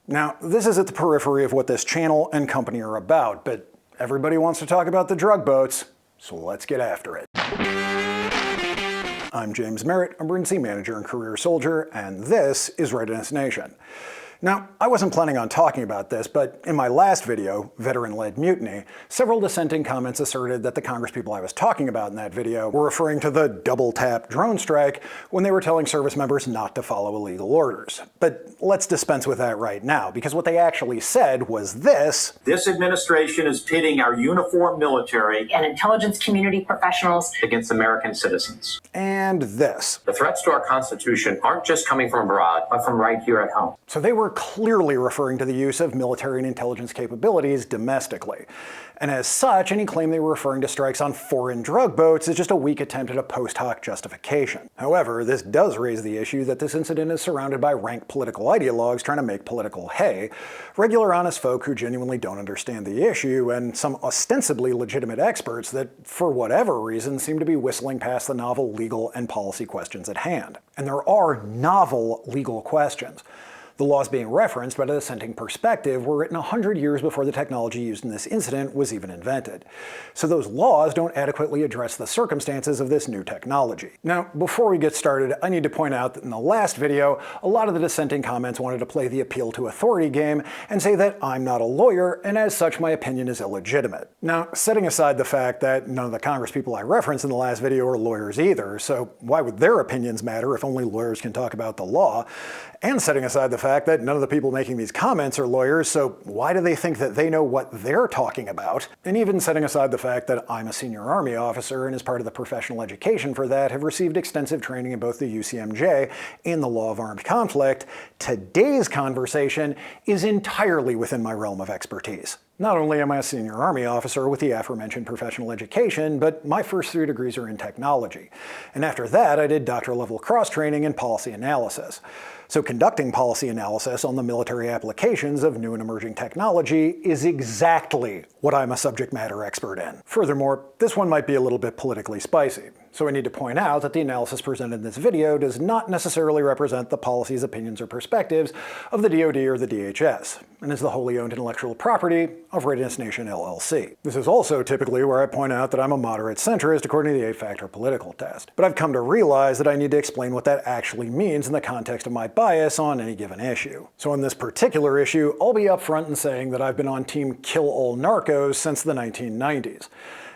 Now, this is at the periphery of what this channel and company are about, but everybody wants to talk about the drug boats, so let's get after it. I'm James Merritt, emergency manager and career soldier, and this is Readiness Nation. Now, I wasn't planning on talking about this, but in my last video, Veteran-Led Mutiny, several dissenting comments asserted that the congresspeople I was talking about in that video were referring to the double-tap drone strike when they were telling service members not to follow illegal orders. But let's dispense with that right now, because what they actually said was this: "This administration is pitting our uniformed military and intelligence community professionals against American citizens." And this: "The threats to our Constitution aren't just coming from abroad, but from right here at home." So they were clearly referring to the use of military and intelligence capabilities domestically. And as such, any claim they were referring to strikes on foreign drug boats is just a weak attempt at a post hoc justification. However, this does raise the issue that this incident is surrounded by rank political ideologues trying to make political hay, regular honest folk who genuinely don't understand the issue, and some ostensibly legitimate experts that, for whatever reason, seem to be whistling past the novel legal and policy questions at hand. And there are novel legal questions. The laws being referenced by the dissenting perspective were written 100 years before the technology used in this incident was even invented. So those laws don't adequately address the circumstances of this new technology. Now, before we get started, I need to point out that in the last video, a lot of the dissenting comments wanted to play the appeal to authority game and say that I'm not a lawyer, and as such my opinion is illegitimate. Now, setting aside the fact that none of the congresspeople I referenced in the last video are lawyers either, so why would their opinions matter if only lawyers can talk about the law? And setting aside the fact that none of the people making these comments are lawyers, so why do they think that they know what they're talking about? And even setting aside the fact that I'm a senior Army officer and as part of the professional education for that have received extensive training in both the UCMJ and the law of armed conflict, today's conversation is entirely within my realm of expertise. Not only am I a senior Army officer with the aforementioned professional education, but my first 3 degrees are in technology. And after that, I did doctoral level cross-training in policy analysis. So conducting policy analysis on the military applications of new and emerging technology is exactly what I'm a subject matter expert in. Furthermore, this one might be a little bit politically spicy. So I need to point out that the analysis presented in this video does not necessarily represent the policies, opinions, or perspectives of the DoD or the DHS, and is the wholly owned intellectual property of Readiness Nation LLC. This is also typically where I point out that I'm a moderate centrist according to the 8-factor political test. But I've come to realize that I need to explain what that actually means in the context of my bias on any given issue. So on this particular issue, I'll be upfront in saying that I've been on team kill all narcos since the 1990s.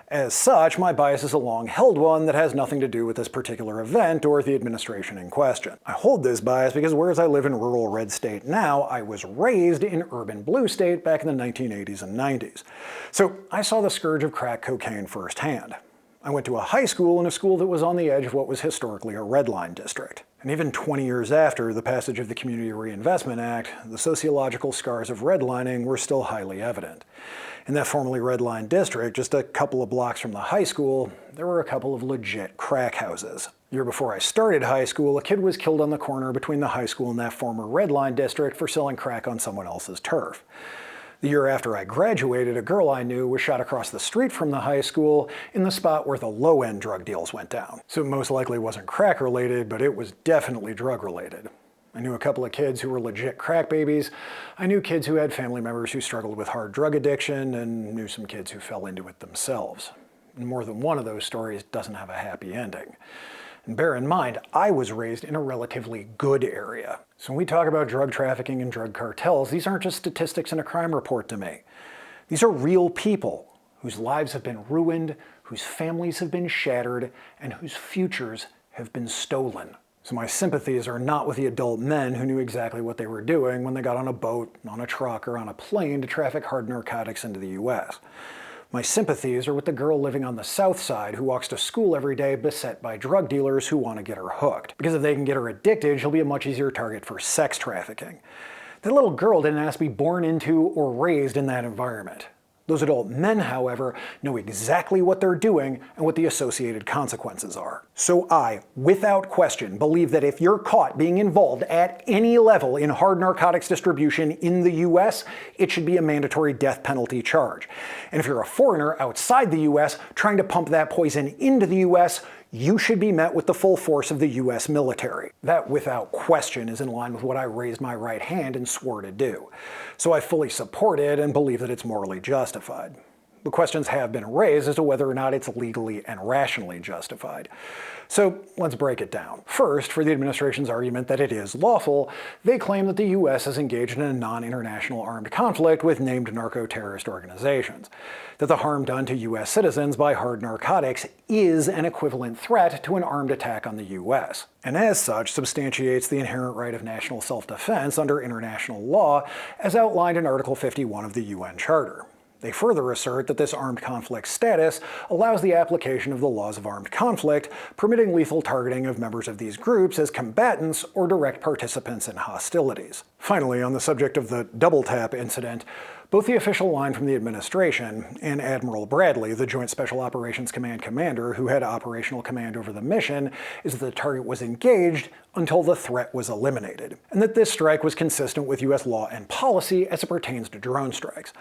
As such, my bias is a long-held one that has nothing to do with this particular event or the administration in question. I hold this bias because whereas I live in rural red state now, I was raised in urban blue state back in the 1980s and 90s. So I saw the scourge of crack cocaine firsthand. I went to a high school in a school that was on the edge of what was historically a red line district. And even 20 years after the passage of the Community Reinvestment Act, the sociological scars of redlining were still highly evident. In that formerly red line district, just a couple of blocks from the high school, there were a couple of legit crack houses. The year before I started high school, a kid was killed on the corner between the high school and that former red line district for selling crack on someone else's turf. The year after I graduated, a girl I knew was shot across the street from the high school in the spot where the low-end drug deals went down. So it most likely wasn't crack-related, but it was definitely drug-related. I knew a couple of kids who were legit crack babies. I knew kids who had family members who struggled with hard drug addiction, and knew some kids who fell into it themselves. And more than one of those stories doesn't have a happy ending. And bear in mind, I was raised in a relatively good area. So when we talk about drug trafficking and drug cartels, these aren't just statistics in a crime report to me. These are real people whose lives have been ruined, whose families have been shattered, and whose futures have been stolen. So my sympathies are not with the adult men who knew exactly what they were doing when they got on a boat, on a truck, or on a plane to traffic hard narcotics into the US. My sympathies are with the girl living on the south side who walks to school every day beset by drug dealers who want to get her hooked. Because if they can get her addicted, she'll be a much easier target for sex trafficking. That little girl didn't ask to be born into or raised in that environment. Those adult men, however, know exactly what they're doing and what the associated consequences are. So I, without question, believe that if you're caught being involved at any level in hard narcotics distribution in the US, it should be a mandatory death penalty charge. And if you're a foreigner outside the US trying to pump that poison into the US, you should be met with the full force of the US military. That, without question, is in line with what I raised my right hand and swore to do. So I fully support it and believe that it's morally justified. The questions have been raised as to whether or not it's legally and rationally justified. So let's break it down. First, for the administration's argument that it is lawful, they claim that the US is engaged in a non-international armed conflict with named narco-terrorist organizations, that the harm done to US citizens by hard narcotics is an equivalent threat to an armed attack on the US, and as such substantiates the inherent right of national self-defense under international law as outlined in Article 51 of the UN Charter. They further assert that this armed conflict status allows the application of the laws of armed conflict, permitting lethal targeting of members of these groups as combatants or direct participants in hostilities. Finally, on the subject of the doubletap incident, both the official line from the administration and Admiral Bradley, the Joint Special Operations Command commander who had operational command over the mission, is that the target was engaged until the threat was eliminated, and that this strike was consistent with US law and policy as it pertains to drone strikes.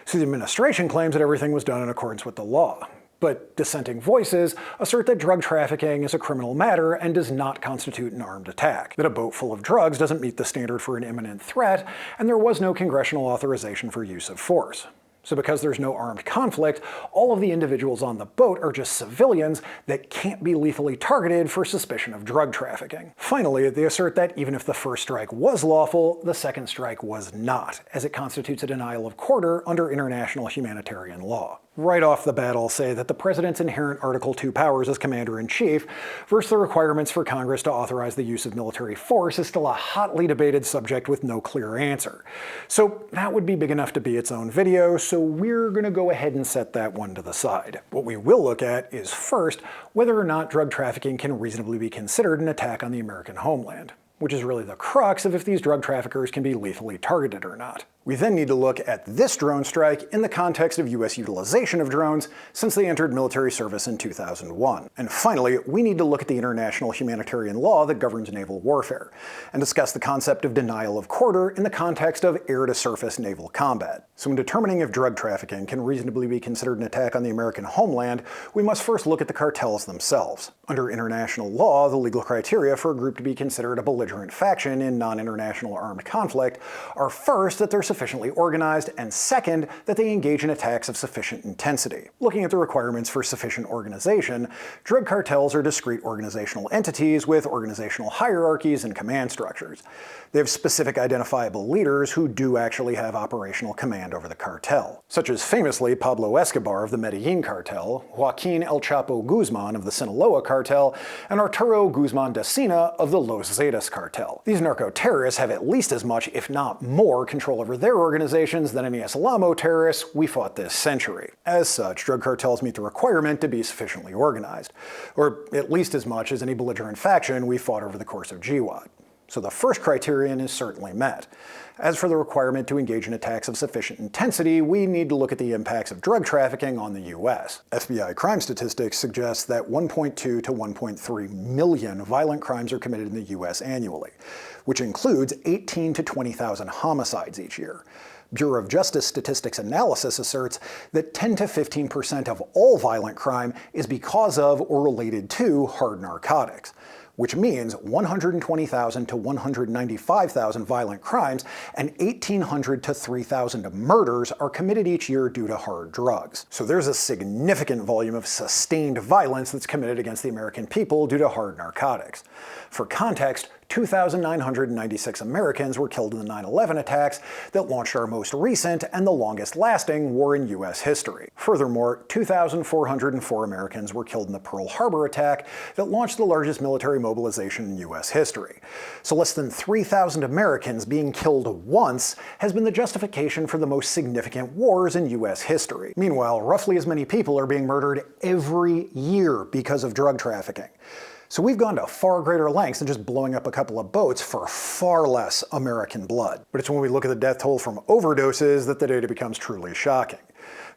So the administration claims that everything was done in accordance with the law. But dissenting voices assert that drug trafficking is a criminal matter and does not constitute an armed attack, that a boat full of drugs doesn't meet the standard for an imminent threat, and there was no congressional authorization for use of force. So because there's no armed conflict, all of the individuals on the boat are just civilians that can't be lethally targeted for suspicion of drug trafficking. Finally, they assert that even if the first strike was lawful, the second strike was not, as it constitutes a denial of quarter under international humanitarian law. Right off the bat, I'll say that the president's inherent Article 2 powers as commander-in-chief versus the requirements for Congress to authorize the use of military force is still a hotly debated subject with no clear answer. So that would be big enough to be its own video, so we're gonna go ahead and set that one to the side. What we will look at is first, whether or not drug trafficking can reasonably be considered an attack on the American homeland, which is really the crux of if these drug traffickers can be lethally targeted or not. We then need to look at this drone strike in the context of US utilization of drones since they entered military service in 2001. And finally, we need to look at the international humanitarian law that governs naval warfare, and discuss the concept of denial of quarter in the context of air-to-surface naval combat. So in determining if drug trafficking can reasonably be considered an attack on the American homeland, we must first look at the cartels themselves. Under international law, the legal criteria for a group to be considered a belligerent faction in non-international armed conflict are first that they're sufficiently organized, and second, that they engage in attacks of sufficient intensity. Looking at the requirements for sufficient organization, drug cartels are discrete organizational entities with organizational hierarchies and command structures. They have specific identifiable leaders who do actually have operational command over the cartel, such as famously Pablo Escobar of the Medellin cartel, Joaquin El Chapo Guzman of the Sinaloa cartel, and Arturo Guzman da Sina of the Los Zetas cartel. These narco-terrorists have at least as much, if not more, control over their organizations than any Islamo terrorists we fought this century. As such, drug cartels meet the requirement to be sufficiently organized, or at least as much as any belligerent faction we fought over the course of GWOT. So the first criterion is certainly met. As for the requirement to engage in attacks of sufficient intensity, we need to look at the impacts of drug trafficking on the US. FBI crime statistics suggest that 1.2 to 1.3 million violent crimes are committed in the US annually, which includes 18 to 20,000 homicides each year. Bureau of Justice Statistics Analysis asserts that 10 to 15% of all violent crime is because of or related to hard narcotics, which means 120,000 to 195,000 violent crimes and 1,800 to 3,000 murders are committed each year due to hard drugs. So there's a significant volume of sustained violence that's committed against the American people due to hard narcotics. For context, 2,996 Americans were killed in the 9/11 attacks that launched our most recent and the longest-lasting war in US history. Furthermore, 2,404 Americans were killed in the Pearl Harbor attack that launched the largest military mobilization in US history. So less than 3,000 Americans being killed once has been the justification for the most significant wars in US history. Meanwhile, roughly as many people are being murdered every year because of drug trafficking. So we've gone to far greater lengths than just blowing up a couple of boats for far less American blood. But it's when we look at the death toll from overdoses that the data becomes truly shocking.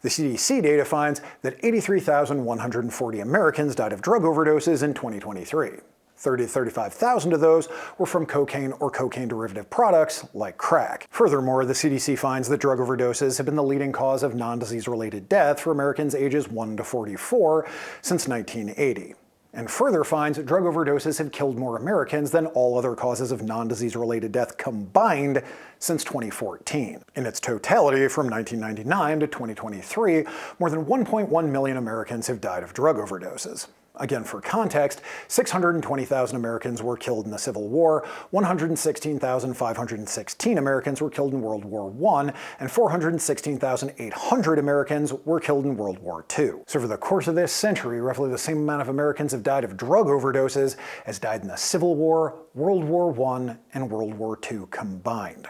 The CDC data finds that 83,140 Americans died of drug overdoses in 2023. 30 to 35,000 of those were from cocaine or cocaine derivative products like crack. Furthermore, the CDC finds that drug overdoses have been the leading cause of non-disease related death for Americans ages 1 to 44 since 1980. and further finds drug overdoses have killed more Americans than all other causes of non-disease-related death combined since 2014. In its totality, from 1999 to 2023, more than 1.1 million Americans have died of drug overdoses. Again, for context, 620,000 Americans were killed in the Civil War, 116,516 Americans were killed in World War I, and 416,800 Americans were killed in World War II. So for the course of this century, roughly the same amount of Americans have died of drug overdoses as died in the Civil War, World War I, and World War II combined.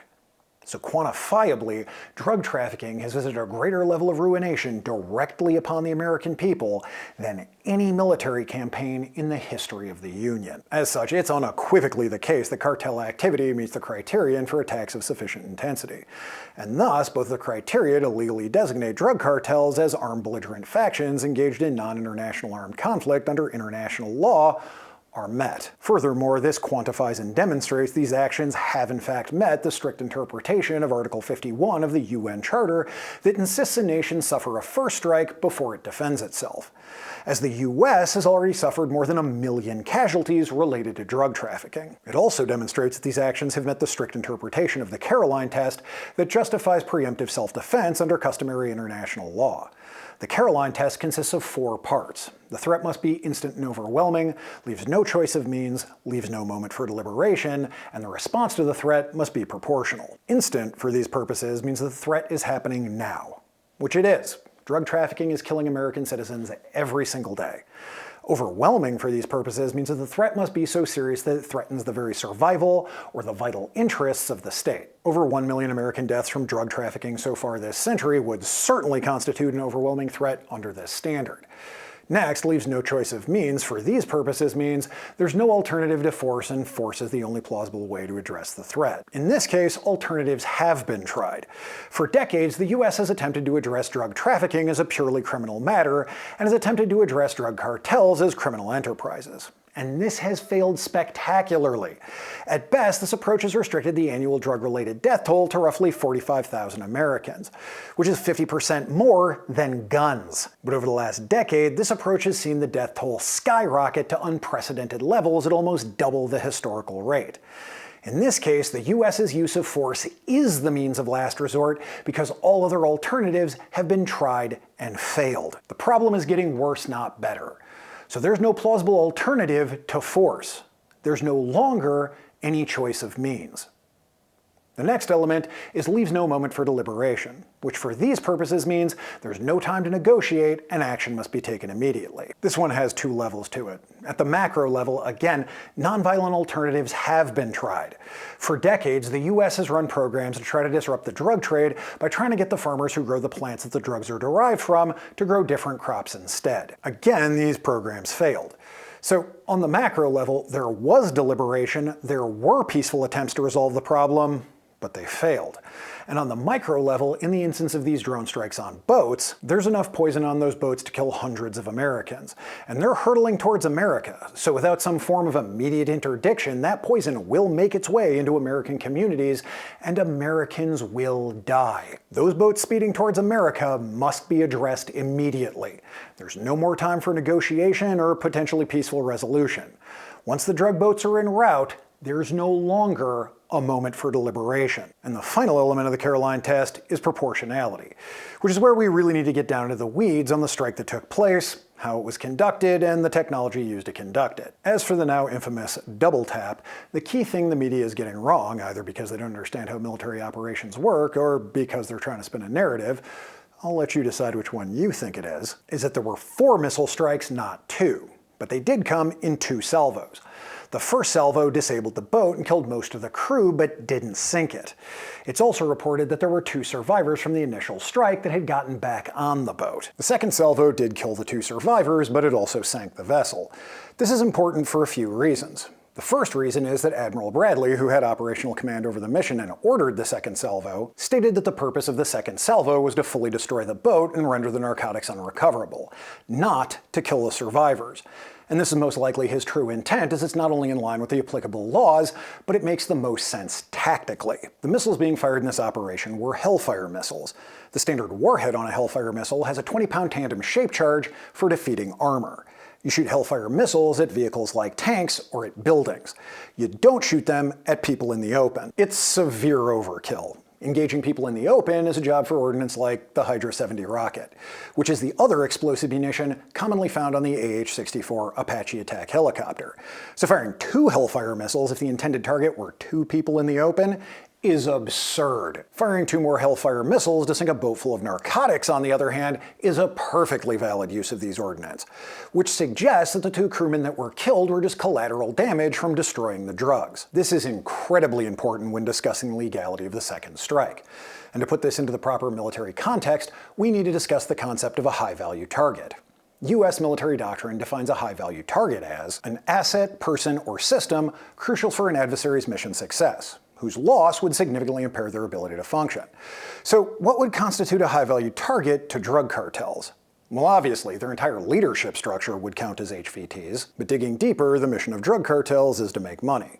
So quantifiably, drug trafficking has visited a greater level of ruination directly upon the American people than any military campaign in the history of the Union. As such, it's unequivocally the case that cartel activity meets the criterion for attacks of sufficient intensity. And thus, both the criteria to legally designate drug cartels as armed belligerent factions engaged in non-international armed conflict under international law are met. Furthermore, this quantifies and demonstrates these actions have in fact met the strict interpretation of Article 51 of the UN Charter that insists a nation suffer a first strike before it defends itself, as the US has already suffered more than 1 million casualties related to drug trafficking. It also demonstrates that these actions have met the strict interpretation of the Caroline test that justifies preemptive self-defense under customary international law. The Caroline test consists of 4 parts. The threat must be instant and overwhelming, leaves no choice of means, leaves no moment for deliberation, and the response to the threat must be proportional. Instant, for these purposes, means that the threat is happening now, which it is. Drug trafficking is killing American citizens every single day. Overwhelming for these purposes means that the threat must be so serious that it threatens the very survival or the vital interests of the state. Over 1 million American deaths from drug trafficking so far this century would certainly constitute an overwhelming threat under this standard. Next, leaves no choice of means for these purposes means there's no alternative to force, and force is the only plausible way to address the threat. In this case, alternatives have been tried. For decades, the US has attempted to address drug trafficking as a purely criminal matter, and has attempted to address drug cartels as criminal enterprises. And this has failed spectacularly. At best, this approach has restricted the annual drug-related death toll to roughly 45,000 Americans, which is 50% more than guns. But over the last decade, this approach has seen the death toll skyrocket to unprecedented levels at almost double the historical rate. In this case, the US's use of force is the means of last resort because all other alternatives have been tried and failed. The problem is getting worse, not better. So there's no plausible alternative to force. There's no longer any choice of means. The next element is leaves no moment for deliberation, which for these purposes means there's no time to negotiate and action must be taken immediately. This one has 2 levels to it. At the macro level, again, nonviolent alternatives have been tried. For decades, the US has run programs to try to disrupt the drug trade by trying to get the farmers who grow the plants that the drugs are derived from to grow different crops instead. Again, these programs failed. So on the macro level, there was deliberation, there were peaceful attempts to resolve the problem, but they failed. And on the micro level, in the instance of these drone strikes on boats, there's enough poison on those boats to kill hundreds of Americans. And they're hurtling towards America, so without some form of immediate interdiction, that poison will make its way into American communities, and Americans will die. Those boats speeding towards America must be addressed immediately. There's no more time for negotiation or potentially peaceful resolution. Once the drug boats are en route, there's no longer a moment for deliberation. And the final element of the Caroline test is proportionality, which is where we really need to get down into the weeds on the strike that took place, how it was conducted, and the technology used to conduct it. As for the now infamous doubletap, the key thing the media is getting wrong, either because they don't understand how military operations work or because they're trying to spin a narrative, I'll let you decide which one you think it is that there were 4 missile strikes, not 2. But they did come in 2 salvos. The first salvo disabled the boat and killed most of the crew, but didn't sink it. It's also reported that there were 2 survivors from the initial strike that had gotten back on the boat. The second salvo did kill the 2 survivors, but it also sank the vessel. This is important for a few reasons. The first reason is that Admiral Bradley, who had operational command over the mission and ordered the second salvo, stated that the purpose of the second salvo was to fully destroy the boat and render the narcotics unrecoverable, not to kill the survivors. And this is most likely his true intent, as it's not only in line with the applicable laws, but it makes the most sense tactically. The missiles being fired in this operation were Hellfire missiles. The standard warhead on a Hellfire missile has a 20-pound tandem shape charge for defeating armor. You shoot Hellfire missiles at vehicles like tanks or at buildings. You don't shoot them at people in the open. It's severe overkill. Engaging people in the open is a job for ordnance like the Hydra 70 rocket, which is the other explosive munition commonly found on the AH-64 Apache attack helicopter. So firing 2 Hellfire missiles if the intended target were 2 people in the open is absurd. Firing 2 more Hellfire missiles to sink a boat full of narcotics, on the other hand, is a perfectly valid use of these ordnance, which suggests that the 2 crewmen that were killed were just collateral damage from destroying the drugs. This is incredibly important when discussing the legality of the second strike. And to put this into the proper military context, we need to discuss the concept of a high-value target. U.S. military doctrine defines a high-value target as an asset, person, or system crucial for an adversary's mission success, whose loss would significantly impair their ability to function. So what would constitute a high-value target to drug cartels? Well, obviously, their entire leadership structure would count as HVTs, but digging deeper, the mission of drug cartels is to make money.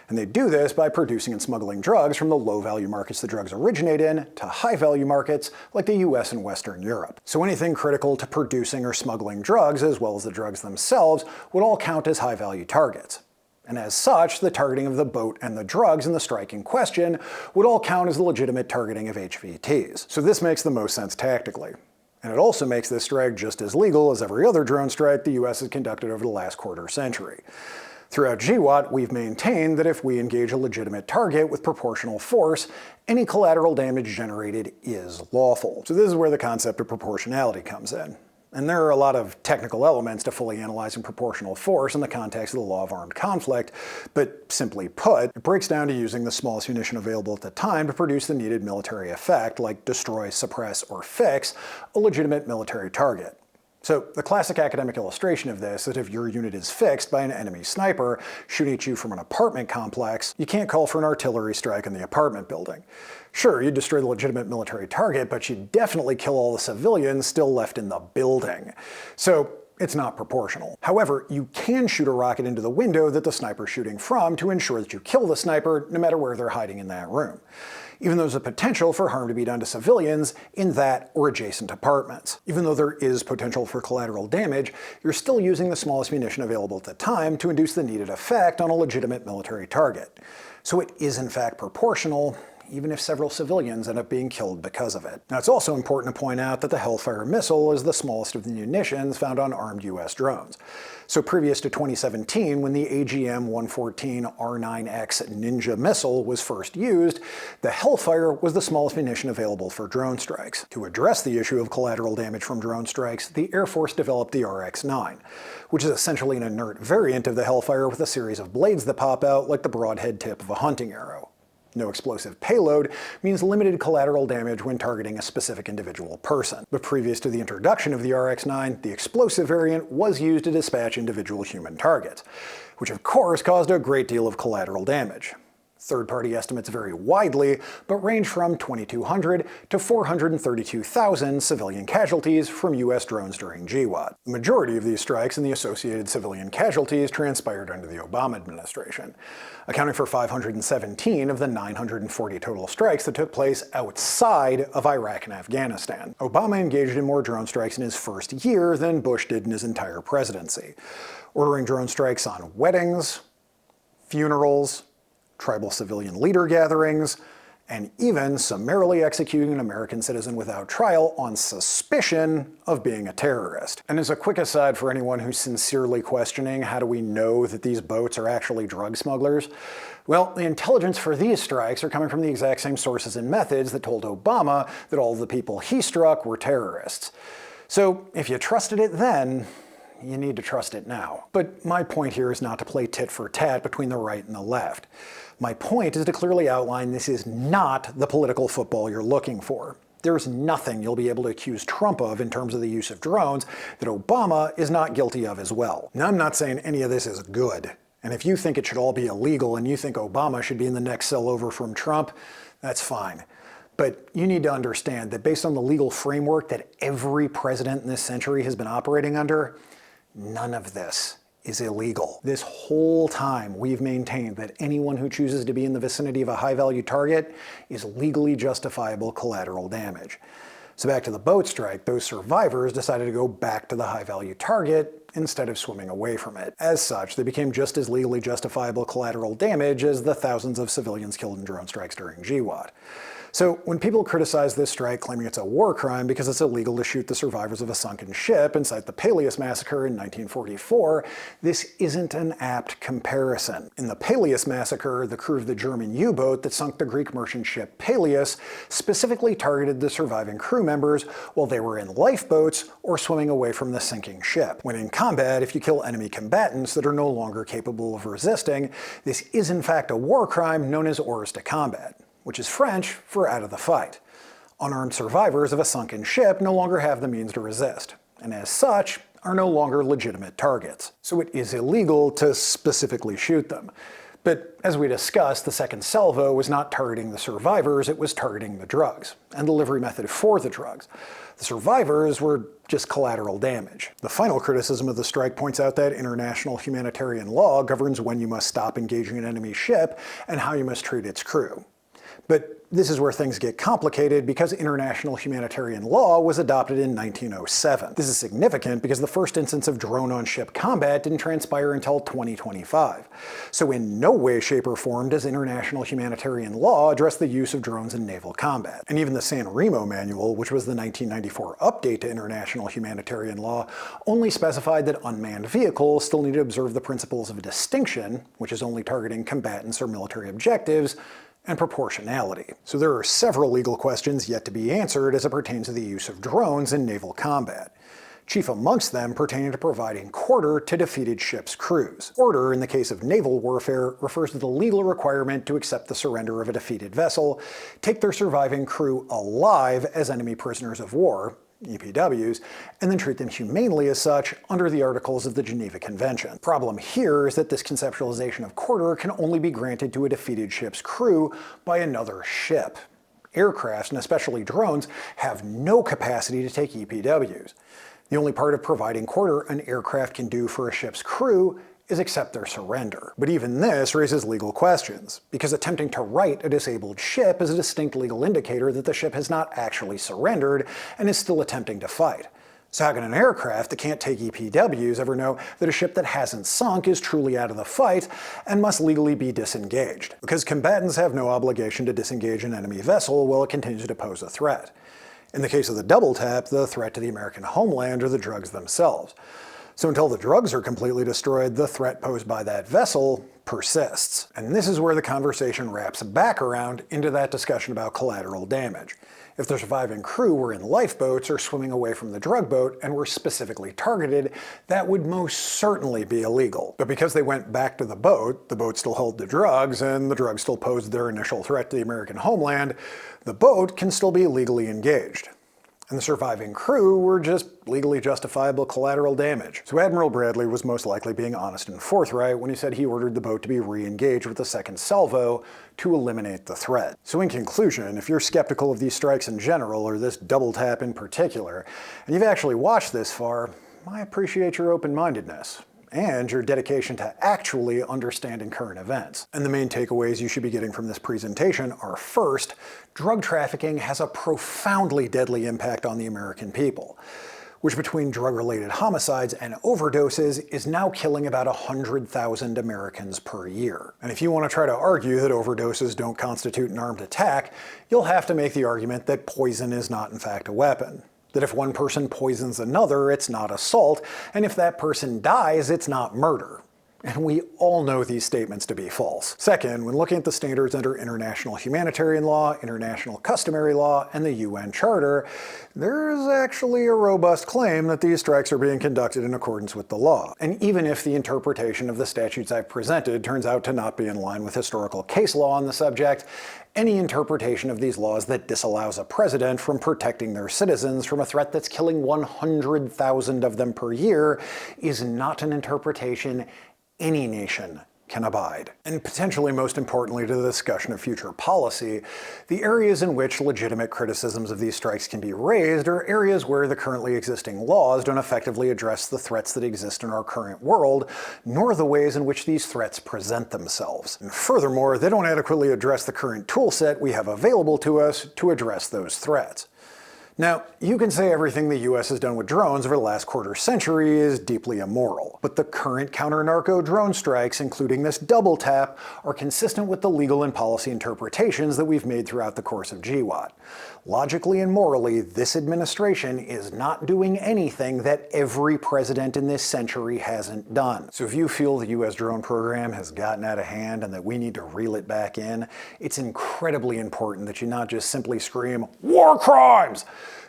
And they do this by producing and smuggling drugs from the low-value markets the drugs originate in to high-value markets like the US and Western Europe. So anything critical to producing or smuggling drugs, as well as the drugs themselves, would all count as high-value targets. And as such, the targeting of the boat and the drugs in the strike in question would all count as the legitimate targeting of HVTs. So this makes the most sense tactically. And it also makes this strike just as legal as every other drone strike the US has conducted over the last quarter century. Throughout GWOT, we've maintained that if we engage a legitimate target with proportional force, any collateral damage generated is lawful. So this is where the concept of proportionality comes in. And there are a lot of technical elements to fully analyzing proportional force in the context of the law of armed conflict, but simply put, it breaks down to using the smallest munition available at the time to produce the needed military effect, like destroy, suppress, or fix a legitimate military target. So the classic academic illustration of this is if your unit is fixed by an enemy sniper shooting at you from an apartment complex, you can't call for an artillery strike in the apartment building. Sure, you'd destroy the legitimate military target, but you'd definitely kill all the civilians still left in the building. So it's not proportional. However, you can shoot a rocket into the window that the sniper's shooting from to ensure that you kill the sniper no matter where they're hiding in that room, even though there's a potential for harm to be done to civilians in that or adjacent apartments. Even though there is potential for collateral damage, you're still using the smallest munition available at the time to induce the needed effect on a legitimate military target. So it is in fact proportional, even if several civilians end up being killed because of it. Now, it's also important to point out that the Hellfire missile is the smallest of the munitions found on armed US drones. So previous to 2017, when the AGM-114R9X Ninja missile was first used, the Hellfire was the smallest munition available for drone strikes. To address the issue of collateral damage from drone strikes, the Air Force developed the RX-9, which is essentially an inert variant of the Hellfire with a series of blades that pop out like the broadhead tip of a hunting arrow. No explosive payload means limited collateral damage when targeting a specific individual person. But previous to the introduction of the RX-9, the explosive variant was used to dispatch individual human targets, which of course caused a great deal of collateral damage. Third-party estimates vary widely, but range from 2,200 to 432,000 civilian casualties from US drones during GWOT. The majority of these strikes and the associated civilian casualties transpired under the Obama administration, accounting for 517 of the 940 total strikes that took place outside of Iraq and Afghanistan. Obama engaged in more drone strikes in his first year than Bush did in his entire presidency, ordering drone strikes on weddings, funerals, tribal civilian leader gatherings, and even summarily executing an American citizen without trial on suspicion of being a terrorist. And as a quick aside for anyone who's sincerely questioning how do we know that these boats are actually drug smugglers, well, the intelligence for these strikes are coming from the exact same sources and methods that told Obama that all of the people he struck were terrorists. So if you trusted it then, you need to trust it now. But my point here is not to play tit for tat between the right and the left. My point is to clearly outline this is not the political football you're looking for. There's nothing you'll be able to accuse Trump of in terms of the use of drones that Obama is not guilty of as well. Now, I'm not saying any of this is good. And if you think it should all be illegal and you think Obama should be in the next cell over from Trump, that's fine. But you need to understand that based on the legal framework that every president in this century has been operating under, none of this is illegal. This whole time we've maintained that anyone who chooses to be in the vicinity of a high-value target is legally justifiable collateral damage. So back to the boat strike, those survivors decided to go back to the high-value target instead of swimming away from it. As such, they became just as legally justifiable collateral damage as the thousands of civilians killed in drone strikes during GWOT. So when people criticize this strike claiming it's a war crime because it's illegal to shoot the survivors of a sunken ship and cite the Peleus massacre in 1944, this isn't an apt comparison. In the Peleus massacre, the crew of the German U-boat that sunk the Greek merchant ship Peleus specifically targeted the surviving crew members while they were in lifeboats or swimming away from the sinking ship. When in combat, if you kill enemy combatants that are no longer capable of resisting, this is in fact a war crime known as hors de combat, which is French for out of the fight. Unarmed survivors of a sunken ship no longer have the means to resist, and as such, are no longer legitimate targets. So it is illegal to specifically shoot them. But as we discussed, the second salvo was not targeting the survivors, it was targeting the drugs, and delivery method for the drugs. The survivors were just collateral damage. The final criticism of the strike points out that international humanitarian law governs when you must stop engaging an enemy ship and how you must treat its crew. But this is where things get complicated because international humanitarian law was adopted in 1907. This is significant because the first instance of drone-on-ship combat didn't transpire until 2025. So in no way, shape, or form does international humanitarian law address the use of drones in naval combat. And even the San Remo manual, which was the 1994 update to international humanitarian law, only specified that unmanned vehicles still need to observe the principles of distinction, which is only targeting combatants or military objectives, and proportionality. So there are several legal questions yet to be answered as it pertains to the use of drones in naval combat. Chief amongst them pertaining to providing quarter to defeated ships' crews. Quarter, in the case of naval warfare, refers to the legal requirement to accept the surrender of a defeated vessel, take their surviving crew alive as enemy prisoners of war, EPWs, and then treat them humanely as such under the Articles of the Geneva Convention. Problem here is that this conceptualization of quarter can only be granted to a defeated ship's crew by another ship. Aircrafts, and especially drones, have no capacity to take EPWs. The only part of providing quarter an aircraft can do for a ship's crew is accept their surrender. But even this raises legal questions, because attempting to right a disabled ship is a distinct legal indicator that the ship has not actually surrendered and is still attempting to fight. So how can an aircraft that can't take EPWs ever know that a ship that hasn't sunk is truly out of the fight and must legally be disengaged? Because combatants have no obligation to disengage an enemy vessel while it continues to pose a threat. In the case of the doubletap, the threat to the American homeland are the drugs themselves. So until the drugs are completely destroyed, the threat posed by that vessel persists. And this is where the conversation wraps back around into that discussion about collateral damage. If the surviving crew were in lifeboats or swimming away from the drug boat and were specifically targeted, that would most certainly be illegal. But because they went back to the boat still held the drugs, and the drugs still posed their initial threat to the American homeland, the boat can still be legally engaged. And the surviving crew were just legally justifiable collateral damage. So Admiral Bradley was most likely being honest and forthright when he said he ordered the boat to be re-engaged with the second salvo to eliminate the threat. So in conclusion, if you're skeptical of these strikes in general, or this double tap in particular, and you've actually watched this far, I appreciate your open-mindedness and your dedication to actually understanding current events. And the main takeaways you should be getting from this presentation are: first, drug trafficking has a profoundly deadly impact on the American people, which between drug-related homicides and overdoses is now killing about 100,000 Americans per year. And if you want to try to argue that overdoses don't constitute an armed attack, you'll have to make the argument that poison is not in fact a weapon. That if one person poisons another, it's not assault, and if that person dies, it's not murder. And we all know these statements to be false. Second, when looking at the standards under international humanitarian law, international customary law, and the UN Charter, there is actually a robust claim that these strikes are being conducted in accordance with the law. And even if the interpretation of the statutes I've presented turns out to not be in line with historical case law on the subject, any interpretation of these laws that disallows a president from protecting their citizens from a threat that's killing 100,000 of them per year is not an interpretation any nation can abide. And potentially most importantly to the discussion of future policy, the areas in which legitimate criticisms of these strikes can be raised are areas where the currently existing laws don't effectively address the threats that exist in our current world, nor the ways in which these threats present themselves. And furthermore, they don't adequately address the current toolset we have available to us to address those threats. Now, you can say everything the US has done with drones over the last quarter century is deeply immoral, but the current counter-narco drone strikes, including this double tap, are consistent with the legal and policy interpretations that we've made throughout the course of GWOT. Logically and morally, this administration is not doing anything that every president in this century hasn't done. So if you feel the US drone program has gotten out of hand and that we need to reel it back in, it's incredibly important that you not just simply scream, "War crimes!"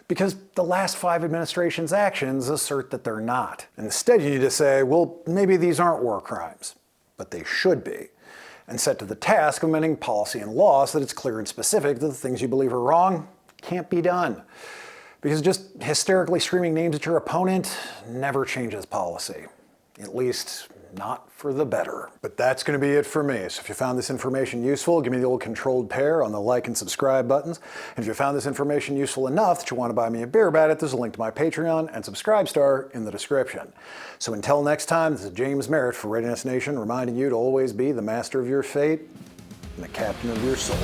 because the last 5 administrations' actions assert that they're not. Instead, you need to say, well, maybe these aren't war crimes, but they should be, and set to the task of amending policy and law so that it's clear and specific that the things you believe are wrong can't be done. Because just hysterically screaming names at your opponent never changes policy. At least, not for the better. But that's going to be it for me. So if you found this information useful, give me the old controlled pair on the like and subscribe buttons. And if you found this information useful enough that you want to buy me a beer about it, there's a link to my Patreon and Subscribe Star in the description. So until next time, this is James Merritt for Readiness Nation, reminding you to always be the master of your fate and the captain of your soul.